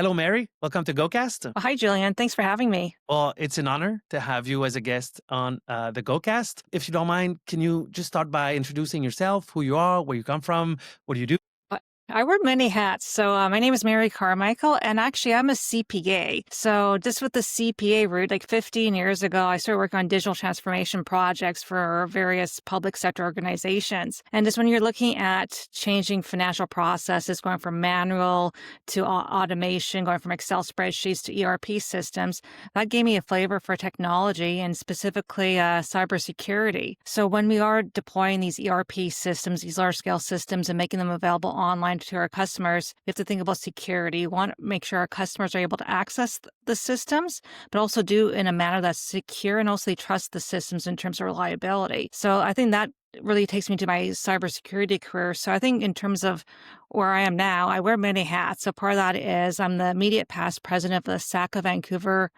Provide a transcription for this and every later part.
Hello, Mary. Welcome to GoCast. Well, hi, Julian. Thanks for having me. Well, it's an honor to have you as a guest on the GoCast. If you don't mind, can you just start by introducing yourself, who you are, where you come from, what do you do? Uh, I wear many hats. My name is Mary Carmichael, and actually, I'm a CPA. So, just with the CPA route, like 15 years ago, I started working on digital transformation projects for various public sector organizations. And just when you're looking at changing financial processes, going from manual to automation, going from Excel spreadsheets to ERP systems, that gave me a flavor for technology and specifically cybersecurity. So, when we are deploying these ERP systems, these large scale systems, and making them available online to our customers, we have to think about security. We want to make sure our customers are able to access the systems, but also do in a manner that's secure and also they trust the systems in terms of reliability. So I think that really takes me to my cybersecurity career. So I think in terms of where I am now, I wear many hats. So part of that is I'm the immediate past president of the SACA Vancouver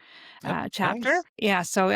Yep. chapter. Nice. So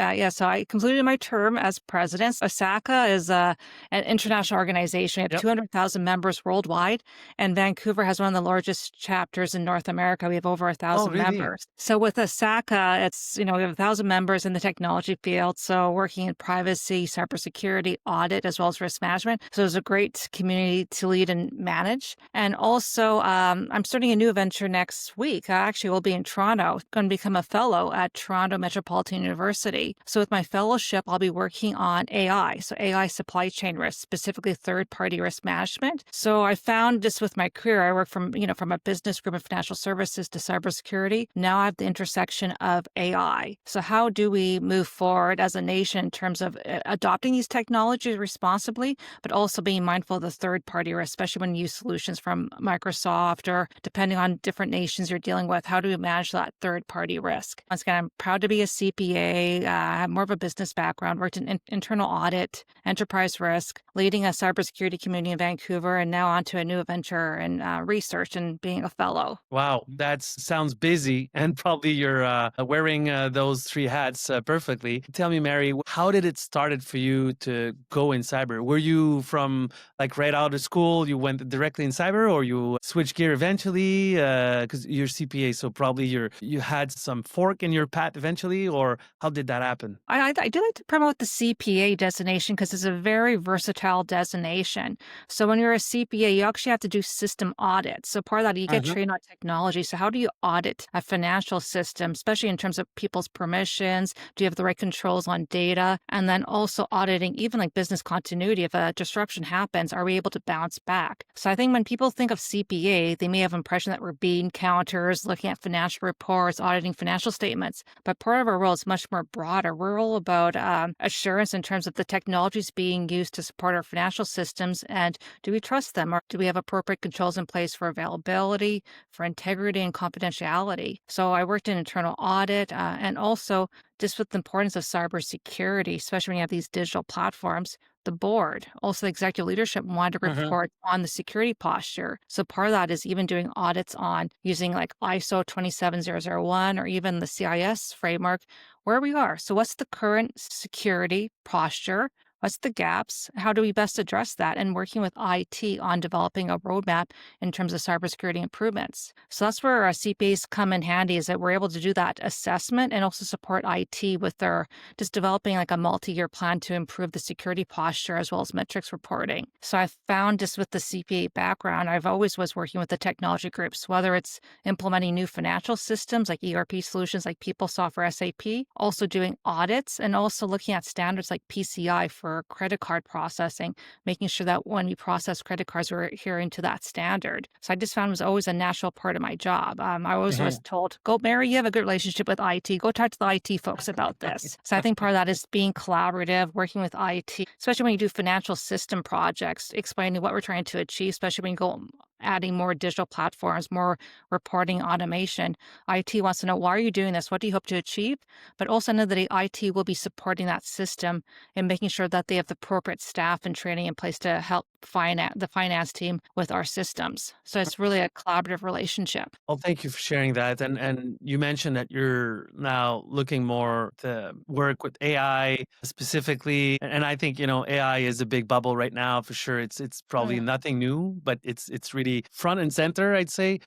I concluded my term as president. SACA is an international organization. We have Yep. 200,000 members worldwide, and Vancouver has one of the largest chapters in North America. We have over Oh, 1,000 really? members. So with SACA, we have 1,000 members in the technology field. So working in privacy, cybersecurity, audit, as well as risk management. So it's a great community to lead and manage. And also, I'm starting a new venture next week. I actually will be in Toronto, going to become a fellow at Toronto Metropolitan University. So with my fellowship, I'll be working on AI. So AI supply chain risk, specifically third-party risk management. So I found just with my career, I work from a business group of financial services to cybersecurity. Now I have the intersection of AI. So how do we move forward as a nation in terms of adopting these technologies responsibly, but also being mindful of the third-party risk, especially when you use solutions from Microsoft or depending on different nations you're dealing with, how do we manage that third-party risk? Once again, I'm proud to be a CPA. I have more of a business background, worked in internal audit, enterprise risk, leading a cybersecurity community in Vancouver, and now onto a new venture in research and being a fellow. Wow, that sounds busy, and probably you're wearing those three hats perfectly. Tell me, Mary, how did it started for you to go in cyber? Were you from like right out of school, you went directly in cyber, or you switched gear eventually? Because you're CPA, so probably you had some fork in your path eventually, or how did that happen? I do like to promote the CPA designation because it's a very versatile designation. So when you're a CPA, you actually have to do system audits. So part of that, you get Mhm. trained on technology. So how do you audit a financial system, especially in terms of people's permissions? Do you have the right controls on data? And then also auditing, even like business continuity. If a disruption happens, are we able to bounce back? So I think when people think of CPA, they may have an impression that we're bean counters, looking at financial reports, auditing financial statements. But part of our role is much more broader. We're all about assurance in terms of the technologies being used to support our financial systems, and do we trust them, or do we have appropriate controls in place for availability, for integrity, and confidentiality? So I worked in internal audit and also just with the importance of cybersecurity, especially when you have these digital platforms. The board, also the executive leadership, wanted to Mhm. report on the security posture. So part of that is even doing audits on using like ISO 27001 or even the CIS framework, where we are. So what's the current security posture? What's the gaps? How do we best address that? And working with IT on developing a roadmap in terms of cybersecurity improvements. So that's where our CPAs come in handy, is that we're able to do that assessment and also support IT with their just developing like a multi-year plan to improve the security posture as well as metrics reporting. So I found just with the CPA background, I've always was working with the technology groups, whether it's implementing new financial systems like ERP solutions like PeopleSoft or SAP, also doing audits and also looking at standards like PCI for credit card processing, making sure that when we process credit cards, we're adhering to that standard. So I just found it was always a natural part of my job. I always was Mhm. told, go, Mary, you have a good relationship with IT. Go talk to the IT folks about this. So I think part of that is being collaborative, working with IT, especially when you do financial system projects, explaining what we're trying to achieve, especially when you go adding more digital platforms, more reporting automation. IT wants to know, why are you doing this? What do you hope to achieve? But also, at the end of the day, IT will be supporting that system and making sure that they have the appropriate staff and training in place to help the finance team with our systems. So it's really a collaborative relationship. Well, thank you for sharing that. And you mentioned that you're now looking more to work with AI specifically. And I think, AI is a big bubble right now for sure. It's probably Mm. nothing new, but it's really front and center, I'd say.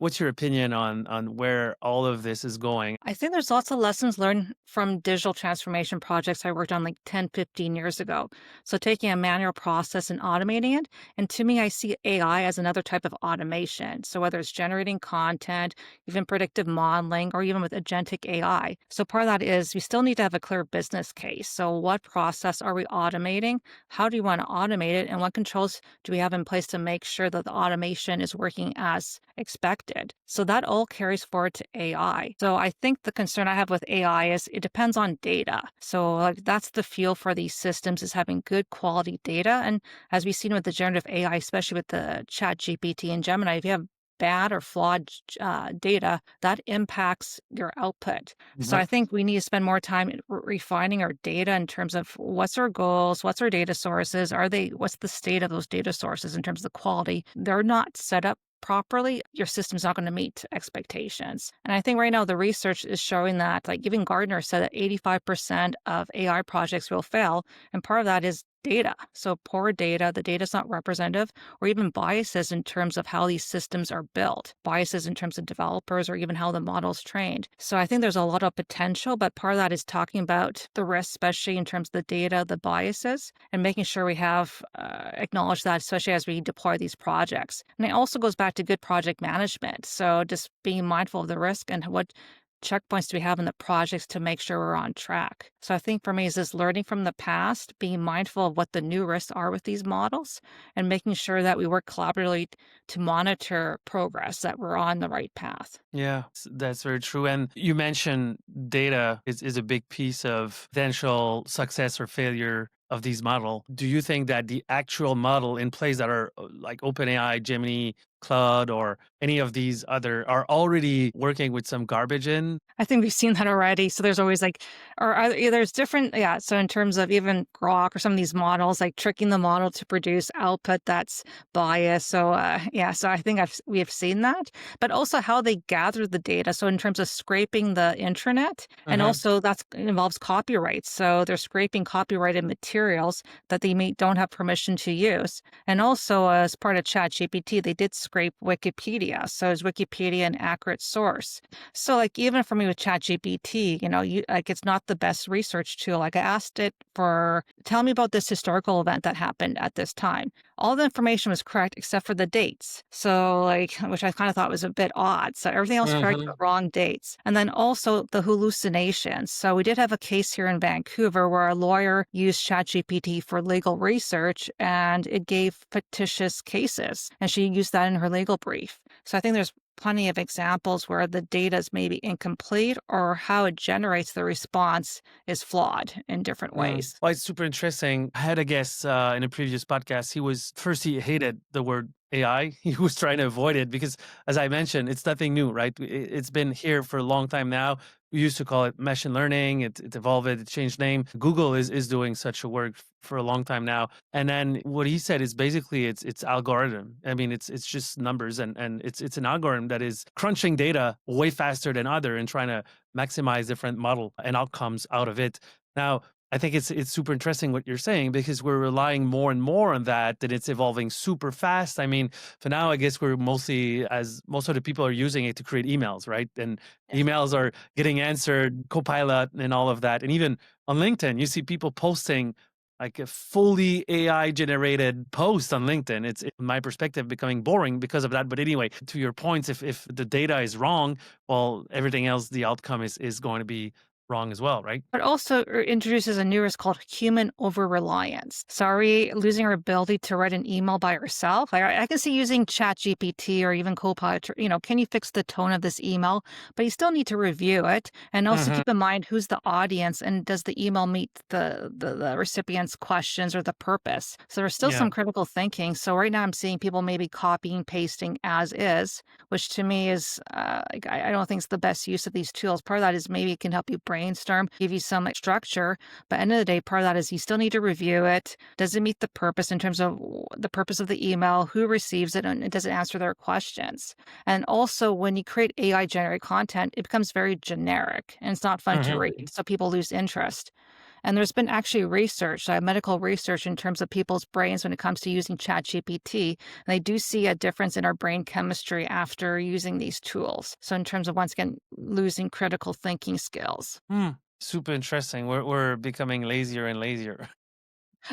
What's your opinion on where all of this is going? I think there's lots of lessons learned from digital transformation projects I worked on like 10, 15 years ago. So taking a manual process and automating it. And to me, I see AI as another type of automation. So whether it's generating content, even predictive modeling, or even with agentic AI. So part of that is we still need to have a clear business case. So what process are we automating? How do you want to automate it? And what controls do we have in place to make sure that the automation is working as expected? So that all carries forward to AI. So I think the concern I have with AI is it depends on data. So like that's the feel for these systems is having good quality data. And as we've seen with the generative AI, especially with the Chat GPT and Gemini, if you have bad or flawed data, that impacts your output. So Mhm. I think we need to spend more time refining our data in terms of what's our goals, what's our data sources, what's the state of those data sources in terms of the quality. They're not set up properly, your system's not going to meet expectations. And I think right now the research is showing that, like even Gardner said that 85% of AI projects will fail. And part of that is data. So poor data, the data's not representative, or even biases in terms of how these systems are built, biases in terms of developers, or even how the model's trained. So I think there's a lot of potential, but part of that is talking about the risks, especially in terms of the data, the biases, and making sure we have acknowledged that, especially as we deploy these projects. And it also goes back to good project management. So just being mindful of the risk and what checkpoints do we have in the projects to make sure we're on track. So I think for me is this learning from the past, being mindful of what the new risks are with these models, and making sure that we work collaboratively to monitor progress, that we're on the right path. Yeah, that's very true. And you mentioned data is a big piece of potential success or failure of these model. Do you think that the actual model in place that are like OpenAI, Gemini, Cloud, or any of these other are already working with some garbage in? I think we've seen that already. So there's always like, there's different, yeah. So in terms of even Grok or some of these models, like tricking the model to produce output that's biased. So yeah, so I think we have seen that, but also how they gather the data. So in terms of scraping the intranet, and Uh-huh. also that involves copyright. So they're scraping copyrighted materials that they don't have permission to use. And also as part of ChatGPT, they did scrape Wikipedia. So is Wikipedia an accurate source? So, like, even for me with ChatGPT, it's not the best research tool. Like, I asked it for, tell me about this historical event that happened at this time. All the information was correct except for the dates. So, like, which I kind of thought was a bit odd. So, everything else correct, but wrong dates. And then also the hallucinations. So, we did have a case here in Vancouver where a lawyer used ChatGPT for legal research and it gave fictitious cases. And she used that in her legal brief. So, I think there's plenty of examples where the data is maybe incomplete or how it generates the response is flawed in different ways. Well, it's super interesting. I had a guest in a previous podcast. He hated the word AI. He was trying to avoid it because, as I mentioned, it's nothing new, right? It's been here for a long time now. We used to call it machine learning. It evolved, it changed name. Google is doing such a work for a long time now. And then what he said is basically it's algorithm. I mean, it's just numbers and it's an algorithm that is crunching data way faster than other and trying to maximize different model and outcomes out of it. Now, I think it's super interesting what you're saying because we're relying more and more on that it's evolving super fast. I mean, for now, I guess we're mostly as most of the people are using it to create emails, right? And Yes. emails are getting answered, Copilot and all of that. And even on LinkedIn, you see people posting like a fully AI generated post on LinkedIn. It's in my perspective becoming boring because of that. But anyway, to your points, if the data is wrong, well, everything else, the outcome is going to be wrong as well, right? But also introduces a new risk called human overreliance. So are we losing our ability to write an email by ourselves? I can see using ChatGPT or even Copilot, can you fix the tone of this email? But you still need to review it and also Mhm. keep in mind who's the audience and does the email meet the recipient's questions or the purpose? So there's still Yeah. some critical thinking. So right now I'm seeing people maybe copying, pasting as is, which to me is, like, I don't think it's the best use of these tools. Part of that is maybe it can help you brainstorm, give you some structure. But end of the day, part of that is you still need to review it. Does it meet the purpose in terms of the purpose of the email, who receives it, and does it answer their questions? And also, when you create AI generated content, it becomes very generic and it's not fun to Mhm. read. So people lose interest. And there's been actually research, medical research in terms of people's brains when it comes to using ChatGPT. And they do see a difference in our brain chemistry after using these tools. So, in terms of once again losing critical thinking skills. Hmm. Super interesting. We're becoming lazier and lazier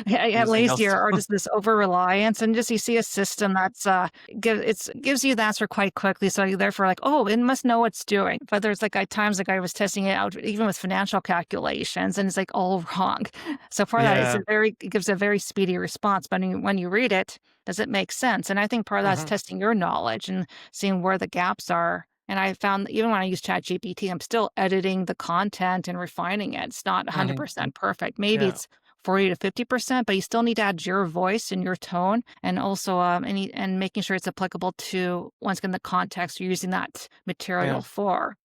Yeah, yeah, using those lazier or tools. just this over reliance, and just you see a system that's gives you the answer quite quickly, so you therefore like, oh, it must know what it's doing. But there's like at times like I was testing it out even with financial calculations, and it's like all wrong. So part of that is Yeah. it gives a very speedy response, but when you read it, does it make sense? And I think part of that's Hmm. testing your knowledge and seeing where the gaps are. And I found that even when I use ChatGPT, I'm still editing the content and refining it. It's not Hmm. 100% perfect. Maybe Yeah. it's 40 to 50%, but you still need to add your voice and your tone and also and making sure it's applicable to once again the context you're using that Yeah. material for.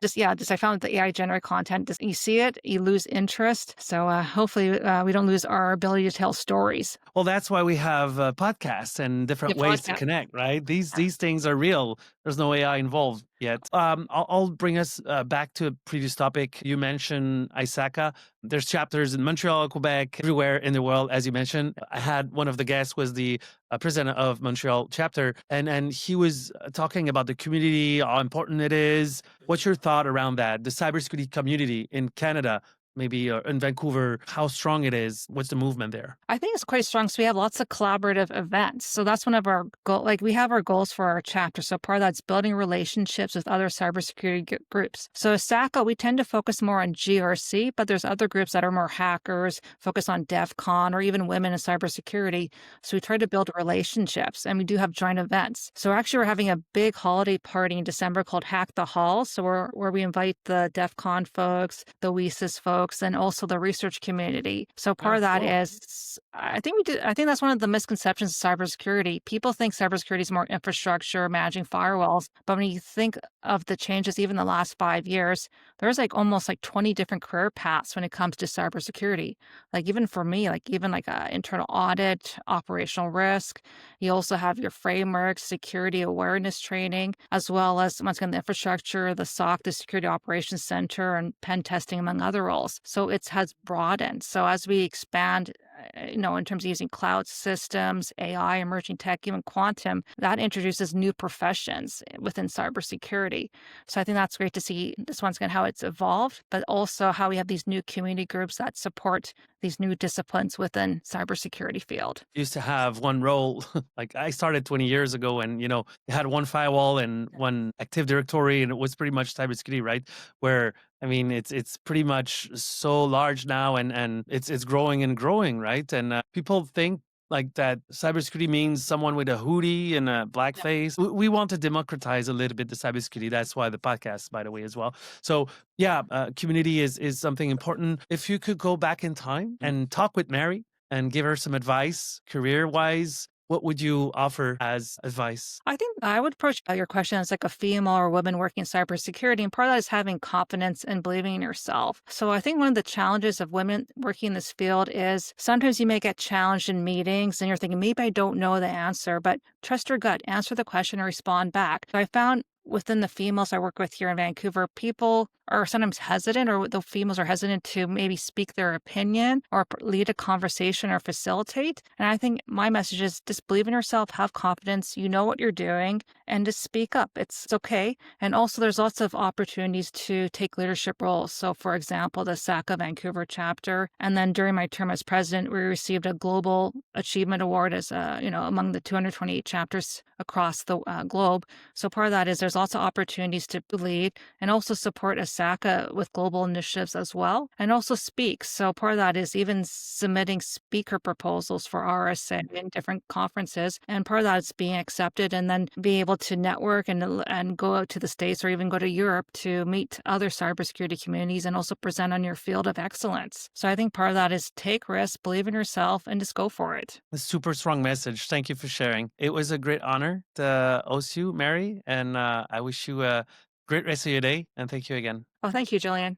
Just I found the AI generated content, just you see it, you lose interest. So hopefully we don't lose our ability to tell stories. Well, that's why we have podcasts and Your different ways to podcast. connect, right? These things are real. There's no AI involved yet. I'll bring us back to a previous topic. You mentioned Isaka. There's chapters in Montreal, Quebec, everywhere in the world, as you mentioned. I had one of the guests was the president of Montreal chapter, and he was talking about the community, how important it is. What's your thought around that? The cybersecurity community in Canada, maybe in Vancouver, how strong it is? What's the movement there? I think it's quite strong. So we have lots of collaborative events. So that's one of our goal. Like we have our goals for our chapter. So part of that's building relationships with other cybersecurity groups. So as SACA, we tend to focus more on GRC, but there's other groups that are more hackers, focus on DEF CON, or even women in cybersecurity. So we try to build relationships, and we do have joint events. So actually, we're having a big holiday party in December called Hack the Hall. So where we invite the DEF CON folks, the WESIS folks, and also the research community. So part Oh, of that cool. is I think that's one of the misconceptions of cybersecurity. People think cybersecurity is more infrastructure, managing firewalls, but when you think of the changes even the last 5 years, there's like almost like 20 different career paths when it comes to cybersecurity. Like even for me, like even like internal audit, operational risk. You also have your framework, security awareness training, as well as once again the infrastructure, the SOC, the Security Operations Center, and pen testing, among other roles. So it has broadened. So as we expand, in terms of using cloud systems, AI, emerging tech, even quantum, that introduces new professions within cybersecurity. So I think that's great to see this once again how it's evolved, but also how we have these new community groups that support these new disciplines within cybersecurity field. Used to have one role. Like I started 20 years ago, and you had one firewall and one Active Directory, and it was pretty much cybersecurity, right? Where I mean, it's pretty much so large now, and it's growing and growing, right? And people think like that cybersecurity means someone with a hoodie and a black face. We want to democratize a little bit the cybersecurity. That's why the podcast, by the way, as well. So yeah, community is something important. If you could go back in time and talk with Mary and give her some advice career wise, what would you offer as advice? I think I would approach your question as like a female or woman working in cybersecurity, and part of that is having confidence and believing in yourself. So I think one of the challenges of women working in this field is sometimes you may get challenged in meetings and you're thinking, maybe I don't know the answer, but trust your gut, answer the question and respond back. So I found within the females I work with here in Vancouver, people are sometimes hesitant, or the females are hesitant to maybe speak their opinion or lead a conversation or facilitate. And I think my message is just believe in yourself, have confidence, you know what you're doing, and just speak up. It's okay. And also, there's lots of opportunities to take leadership roles. So, for example, the SACA Vancouver chapter, and then during my term as president, we received a global achievement award as among the 228 chapters across the globe. So part of that is there's lots of opportunities to lead and also support ASACA with global initiatives as well, and also speak. So part of that is even submitting speaker proposals for RSA in different conferences, and part of that is being accepted and then being able to network and go out to the States or even go to Europe to meet other cybersecurity communities and also present on your field of excellence. So I think part of that is take risks, believe in yourself, and just go for it. A super strong message. Thank you for sharing. It was a great honor to host you, Mary, and I wish you a great rest of your day. And thank you again. Oh, thank you, Jillian.